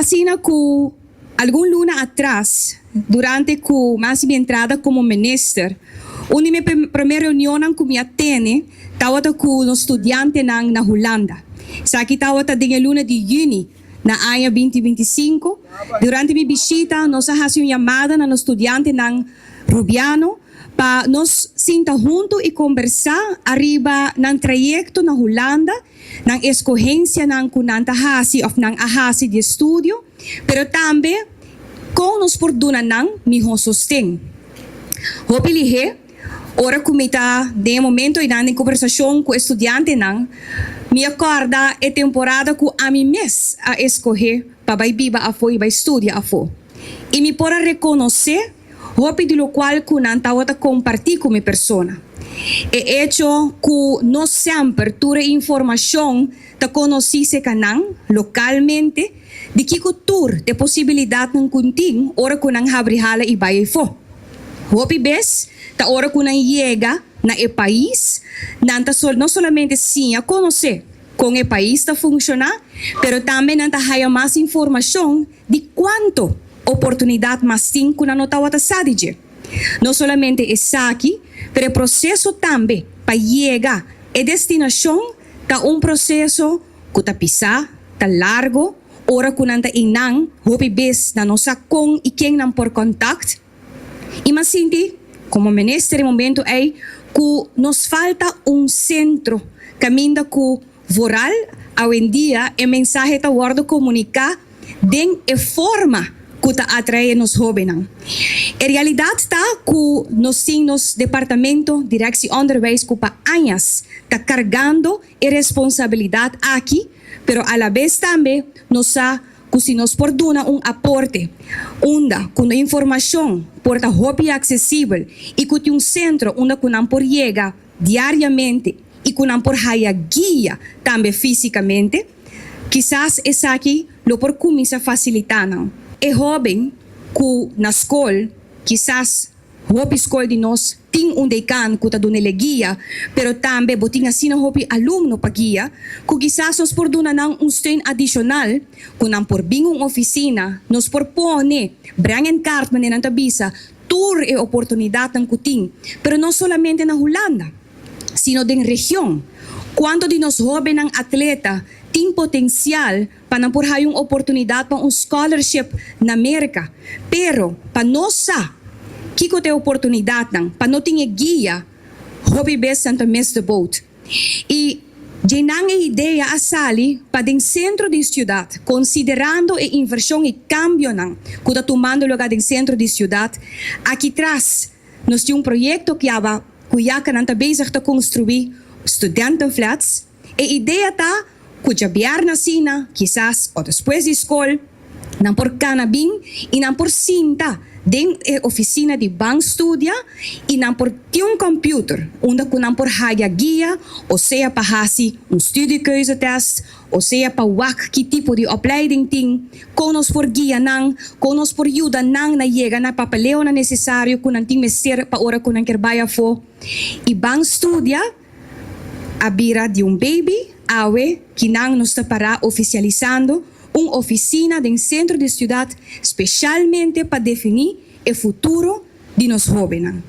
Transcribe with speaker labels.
Speaker 1: Así que algún luna atrás, durante mi entrada como minister, una de mis primeras reuniones que me atene, estaba con los estudiantenan na Holanda. Aquí estaba en el luna de junio, na año 2025. Durante mi visita, nos hacemos una llamada a los estudiantenan rubiano para nos sentar juntos y conversar arriba ng trayecto na Holanda, ng escogencia ng kunanta hasi of ng ahasi de estudio, pero também com nos porduna ng miho sostén. Hopilihe, ora kumita de momento e na conversação com estudante ng, me acorda a temporada que a mim mes a escorrer para vai biba a fo e vai estudiar a fo. E me pora reconhecer hopi de lo qual kunanta wata comparti com minha persona. E hecho que no sempre tura informação ta conhecise kanang localmente de que tur de possibilidade ng kunting ora kunang habrihala e bayay fo. Hopi bes ta ora kunang llega na e país nanta no solamente sim a conhecer com e país ta funcionar, pero também nanta haya mais informação de quanto oportunidade mais tem que na nota wata sadije. Não somente essa aqui, pero o processo também para chegar a destinação tá processo que tá pisar, tá largo, ora que nanta inang, hopi bes na nossa com e quem não por contact. E mas sinti, como ministro em momento é que nos falta centro, caminho que voral, hoje em dia, a mensagem tá guardo comunicar de forma que atrai nos jovens. A realidade está que nos departamento de direção onderwijs que para anos está carregando a responsabilidade aqui, pero a la vez também nos que se nos porduna aporte, com informação porta hobby acessível e que tem centro onde que não por chegar diariamente e que não por haya guia também fisicamente, quizás essa aqui lo por começar a facilitar. É jovem que na escola, quizás a escola de nós tem decan que está dando guia, pero também botinha assim hobby aluno para guia, que quizás nos por donar steun adicional, que não por vir oficina, nos por pone, brengen cart maneira tabisa, tour e oportunidade que tem, pero não solamente na Holanda, sino na região. Quanto de nós jovens atleta tem potencial para por ter uma oportunidade para scholarship na América, pero para nós que tem oportunidade para não ter guia, hobby best Santa Miss the boat. E Jenang a ideia a sali para o centro de cidade, considerando a inversão e cambio que está tomando lugar no centro de cidade. Aqui atrás, nós temos projeto que está bezig te construir studentenflats. A ideia está que diabierna sina, quizás, ou depois de escola, não por canabim e não por cinta, dentro da oficina de Ban Studia e não por ter computer, onde que não por haya guia, ou seja, para fazer studiekeuzetest, ou seja, para ver que tipo de opleiding tem, com nos por guia não, com nos por ajuda não na chega na papeleo na necessário, que não tem mestre para hora que não quer baia for. E Ban Studia, a bira de baby, awe, que não nos está para oficializando uma oficina dentro do centro de cidade, especialmente para definir o futuro de nós jovens.